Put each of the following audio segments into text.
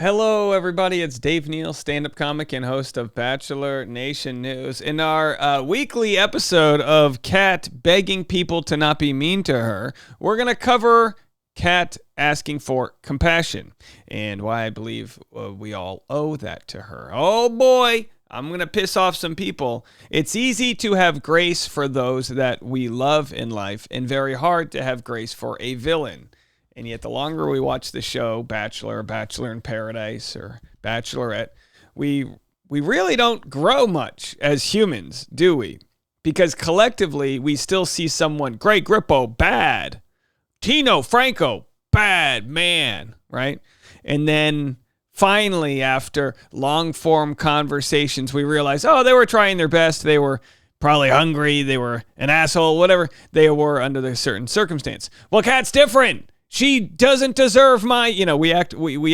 Hello, everybody. It's Dave Neal, stand-up comic and host of Bachelor Nation News. In our weekly episode of Kat begging people to not be mean to her, we're going to cover Kat asking for compassion and why I believe we all owe that to her. Oh, boy. I'm going to piss off some people. It's easy to have grace for those that we love in life and very hard to have grace for a villain. And yet the longer we watch the show, Bachelor, Bachelor in Paradise, or Bachelorette, we really don't grow much as humans, do we? Because collectively, we still see someone, Greg Grippo, bad. Tino Franco, bad man, right? And then finally, after long-form conversations, we realize, oh, they were trying their best. They were probably hungry. They were an asshole, whatever they were under a certain circumstance. Well, Kat's different. She doesn't deserve my, we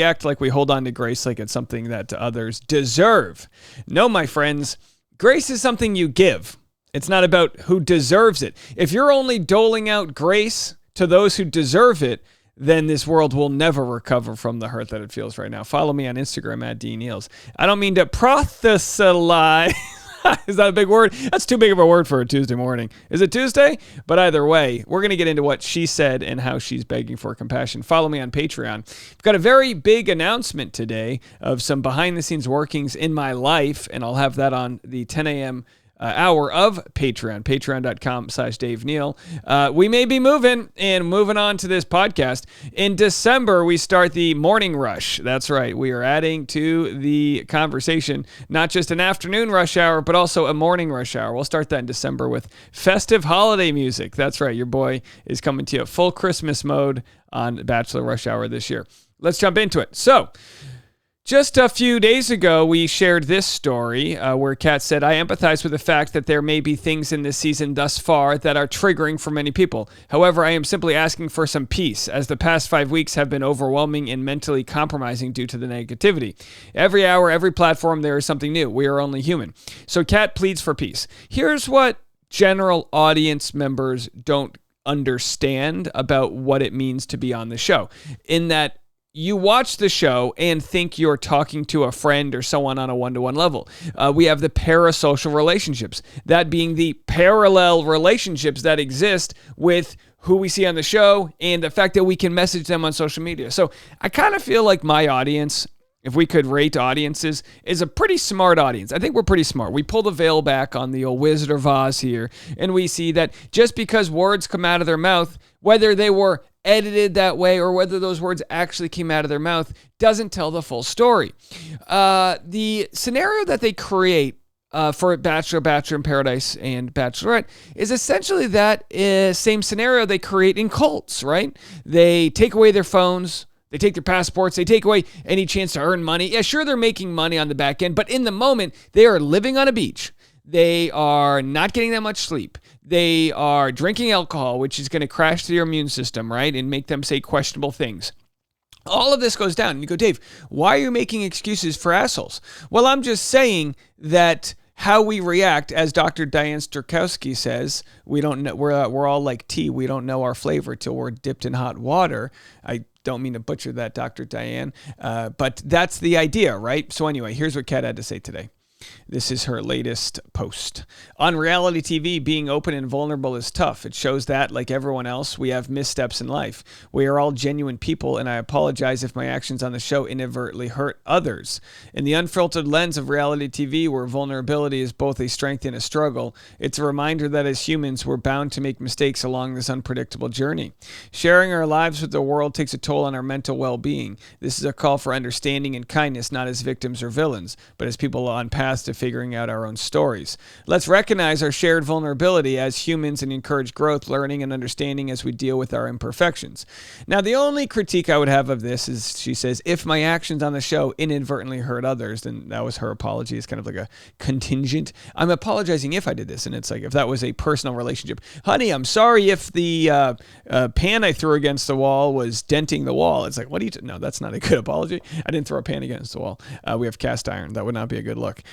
act like we hold on to grace like it's something that others deserve. No, my friends, grace is something you give. It's not about who deserves it. If you're only doling out grace to those who deserve it, then this world will never recover from the hurt that it feels right now. Follow me on Instagram at DNeals. I don't mean to proselytize. Is that a big word? That's too big of a word for a Tuesday morning. Is it Tuesday? But either way, we're going to get into what she said and how she's begging for compassion. Follow me on Patreon. We've got a very big announcement today of some behind-the-scenes workings in my life, and I'll have that on the 10 a.m. Hour of Patreon, patreon.com/Dave Neal. We may be moving on to this podcast. In December, we start the morning rush. That's right. We are adding to the conversation, not just an afternoon rush hour, but also a morning rush hour. We'll start that in December with festive holiday music. That's right. Your boy is coming to you full Christmas mode on Bachelor Rush Hour this year. Let's jump into it. So, just a few days ago, we shared this story where Kat said, I empathize with the fact that there may be things in this season thus far that are triggering for many people. However, I am simply asking for some peace, as the past 5 weeks have been overwhelming and mentally compromising due to the negativity. Every hour, every platform, there is something new. We are only human. So Kat pleads for peace. Here's what general audience members don't understand about what it means to be on the show. In that, you watch the show and think you're talking to a friend or someone on a one-to-one level. We have the parasocial relationships, that being the parallel relationships that exist with who we see on the show and the fact that we can message them on social media. So I kind of feel like my audience, if we could rate audiences, is a pretty smart audience. I think we're pretty smart. We pull the veil back on the old Wizard of Oz here, and we see that just because words come out of their mouth, whether they were edited that way or whether those words actually came out of their mouth, doesn't tell the full story. The scenario that they create for Bachelor, Bachelor in Paradise, and Bachelorette is essentially that same scenario they create in cults, right? They take away their phones, they take their passports, they take away any chance to earn money. Yeah, sure, they're making money on the back end, but in the moment, they are living on a beach. They are not getting that much sleep. They are drinking alcohol, which is going to crash their immune system, right? And make them say questionable things. All of this goes down. And you go, Dave, why are you making excuses for assholes? Well, I'm just saying that how we react, as Dr. Diane Strakowski says, we don't know, we're all like tea. We don't know our flavor till we're dipped in hot water. I don't mean to butcher that, Dr. Diane, but that's the idea, right? So anyway, here's what Kat had to say today. This is her latest post. On reality TV, being open and vulnerable is tough. It shows that, like everyone else, we have missteps in life. We are all genuine people, and I apologize if my actions on the show inadvertently hurt others. In the unfiltered lens of reality TV, where vulnerability is both a strength and a struggle, it's a reminder that as humans, we're bound to make mistakes along this unpredictable journey. Sharing our lives with the world takes a toll on our mental well-being. This is a call for understanding and kindness, not as victims or villains, but as people on paths to figuring out our own stories. Let's recognize our shared vulnerability as humans and encourage growth, learning, and understanding as we deal with our imperfections. Now, the only critique I would have of this is, she says, if my actions on the show inadvertently hurt others, then that was her apology. It's kind of like a contingent. I'm apologizing if I did this. And it's like, if that was a personal relationship. Honey, I'm sorry if the pan I threw against the wall was denting the wall. It's like, what do you... No, that's not a good apology. I didn't throw a pan against the wall. We have cast iron. That would not be a good look.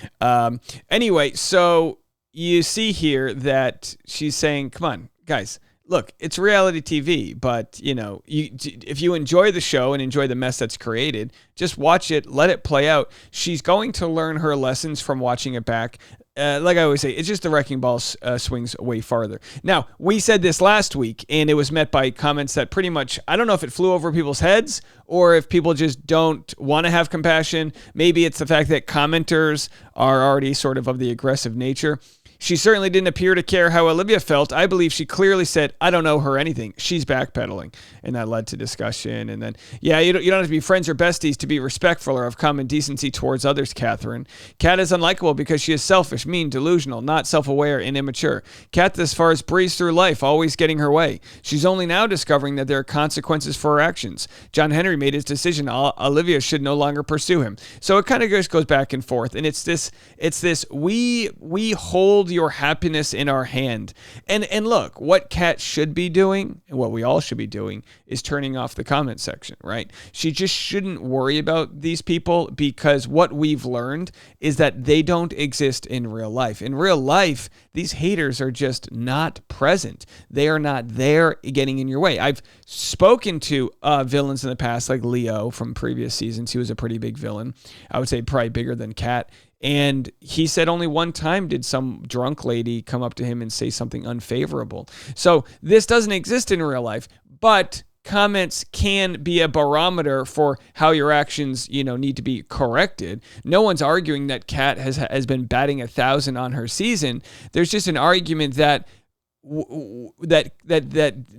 Anyway, so you see here that she's saying, come on, guys, look, it's reality TV, but if you enjoy the show and enjoy the mess that's created, just watch it, let it play out. She's going to learn her lessons from watching it back. Like I always say, it's just the wrecking ball swings way farther. Now, we said this last week, and it was met by comments that pretty much, I don't know if it flew over people's heads or if people just don't want to have compassion. Maybe it's the fact that commenters are already sort of the aggressive nature. She certainly didn't appear to care how Olivia felt. I believe she clearly said, I don't know her anything. She's backpedaling. And that led to discussion. And then, you don't have to be friends or besties to be respectful or have common decency towards others, Catherine. Kat is unlikable because she is selfish, mean, delusional, not self-aware, and immature. Kat, as far as breezes through life, always getting her way. She's only now discovering that there are consequences for her actions. John Henry made his decision. Olivia should no longer pursue him. So it kind of just goes back and forth. And it's this, we hold your happiness in our hand. And look, what Kat should be doing, and what we all should be doing, is turning off the comment section, right? She just shouldn't worry about these people, because what we've learned is that they don't exist in real life. In real life, these haters are just not present. They are not there getting in your way. I've spoken to villains in the past, like Leo from previous seasons. He was a pretty big villain. I would say probably bigger than Kat. And he said only one time did some drunk lady come up to him and say something unfavorable. So this doesn't exist in real life, but comments can be a barometer for how your actions, need to be corrected. No one's arguing that Kat has been batting 1,000 on her season. There's just an argument that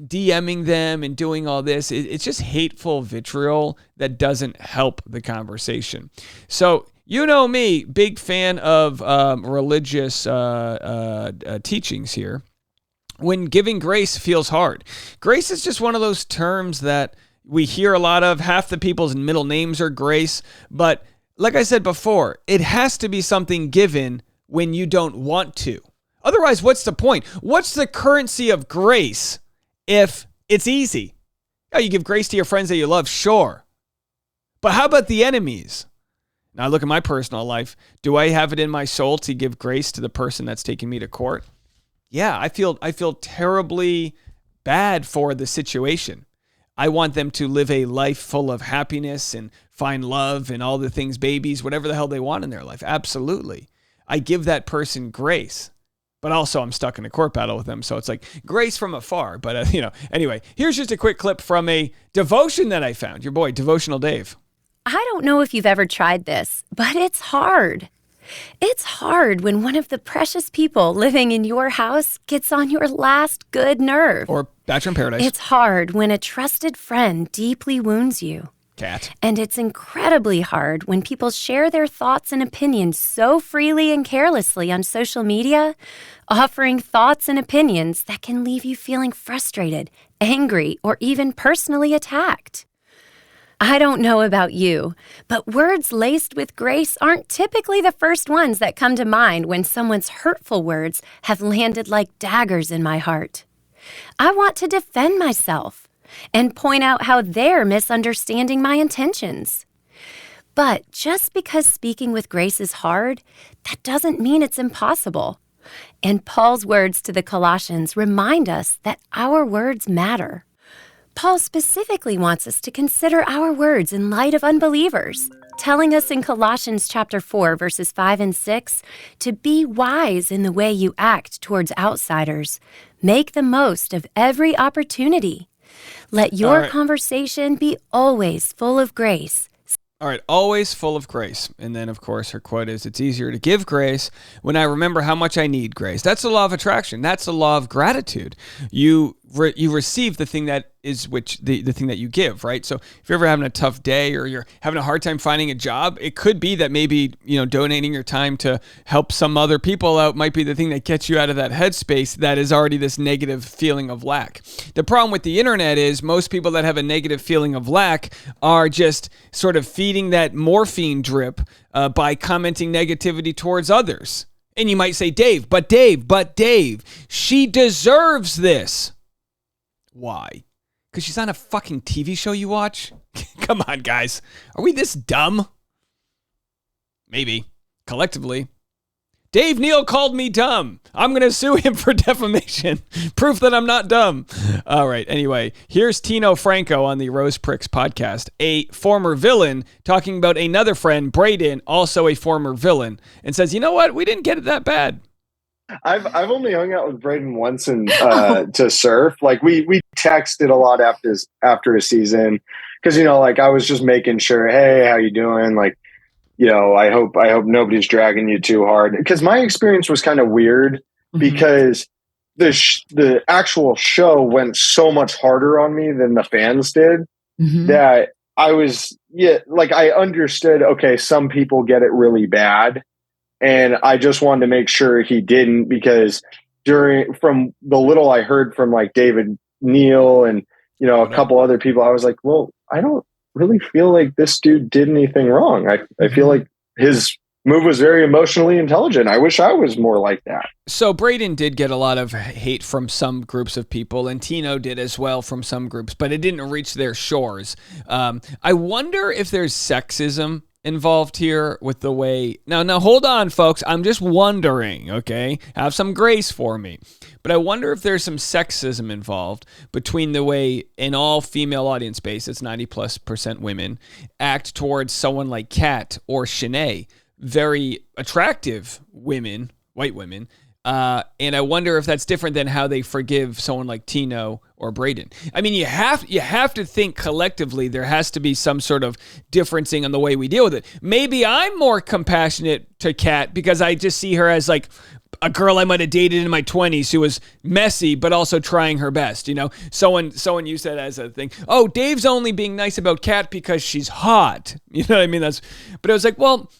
DMing them and doing all this, it's just hateful vitriol that doesn't help the conversation. So, you know me, big fan of religious teachings here. When giving grace feels hard. Grace is just one of those terms that we hear a lot of. Half the people's middle names are Grace. But like I said before, it has to be something given when you don't want to. Otherwise, what's the point? What's the currency of grace if it's easy? Oh, you give grace to your friends that you love, sure. But how about the enemies? Now, look at my personal life. Do I have it in my soul to give grace to the person that's taking me to court? Yeah, I feel terribly bad for the situation. I want them to live a life full of happiness and find love and all the things, babies, whatever the hell they want in their life. Absolutely. I give that person grace. But also I'm stuck in a court battle with them. So it's like grace from afar. But, anyway, here's just a quick clip from a devotion that I found. Your boy, Devotional Dave. I don't know if you've ever tried this, but it's hard. It's hard when one of the precious people living in your house gets on your last good nerve. Or Bachelor in Paradise. It's hard when a trusted friend deeply wounds you. Cat. And it's incredibly hard when people share their thoughts and opinions so freely and carelessly on social media, offering thoughts and opinions that can leave you feeling frustrated, angry, or even personally attacked. I don't know about you, but words laced with grace aren't typically the first ones that come to mind when someone's hurtful words have landed like daggers in my heart. I want to defend myself and point out how they're misunderstanding my intentions. But just because speaking with grace is hard, that doesn't mean it's impossible. And Paul's words to the Colossians remind us that our words matter. Paul specifically wants us to consider our words in light of unbelievers, telling us in Colossians chapter 4, verses 5 and 6, to be wise in the way you act towards outsiders. Make the most of every opportunity. Let your conversation be always full of grace. All right, always full of grace. And then, of course, her quote is, it's easier to give grace when I remember how much I need grace. That's the law of attraction. That's the law of gratitude. You receive the thing that is the thing that you give, right? So if you're ever having a tough day or you're having a hard time finding a job, it could be that maybe, donating your time to help some other people out might be the thing that gets you out of that headspace that is already this negative feeling of lack. The problem with the internet is most people that have a negative feeling of lack are just sort of feeding that morphine drip by commenting negativity towards others. And you might say, Dave, she deserves this. Why? Because she's on a fucking TV show you watch? Come on, guys. Are we this dumb? Maybe. Collectively. Dave Neal called me dumb. I'm going to sue him for defamation. Proof that I'm not dumb. All right. Anyway, here's Tino Franco on the Rose Pricks podcast, a former villain, talking about another friend, Braden, also a former villain, and says, you know what? We didn't get it that bad. I've only hung out with Braden once and to surf. Like we texted a lot after a season because like I was just making sure, hey, how you doing? Like, I hope nobody's dragging you too hard. Because my experience was kind of weird because the actual show went so much harder on me than the fans did that I was I understood. Okay, some people get it really bad. And I just wanted to make sure he didn't, because from the little I heard from like David Neal and, a couple other people, I was like, well, I don't really feel like this dude did anything wrong. I feel like his move was very emotionally intelligent. I wish I was more like that. So Braden did get a lot of hate from some groups of people, and Tino did as well from some groups, but it didn't reach their shores. I wonder if there's sexism involved here with the way... Now hold on, folks. I'm just wondering, okay? Have some grace for me. But I wonder if there's some sexism involved between the way an all-female audience base, it's 90+% women, act towards someone like Kat or Shanae. Very attractive women, white women. And I wonder if that's different than how they forgive someone like Tino or Braden. I mean, you have to think collectively there has to be some sort of differencing on the way we deal with it. Maybe I'm more compassionate to Kat because I just see her as like a girl I might have dated in my 20s who was messy but also trying her best. Someone used that as a thing. Oh, Dave's only being nice about Kat because she's hot. You know what I mean? But I was like, well,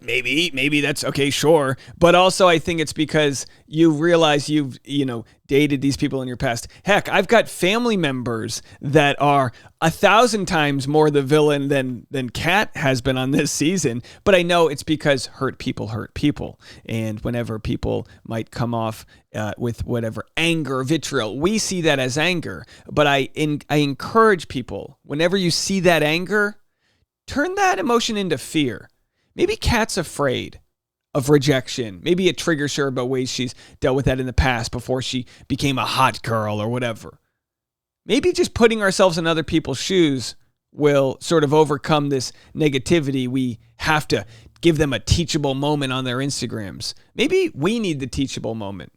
maybe that's okay, sure. But also I think it's because you realize you've, dated these people in your past. Heck, I've got family members that are 1,000 times more the villain than Kat has been on this season. But I know it's because hurt people. And whenever people might come off with whatever anger, vitriol, we see that as anger. But I encourage people, whenever you see that anger, turn that emotion into fear. Maybe Kat's afraid of rejection. Maybe it triggers her about ways she's dealt with that in the past before she became a hot girl or whatever. Maybe just putting ourselves in other people's shoes will sort of overcome this negativity. We have to give them a teachable moment on their Instagrams. Maybe we need the teachable moment.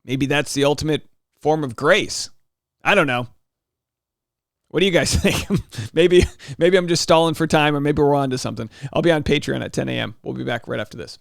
Maybe that's the ultimate form of grace. I don't know. What do you guys think? Maybe I'm just stalling for time, or maybe we're on to something. I'll be on Patreon at 10 a.m. We'll be back right after this.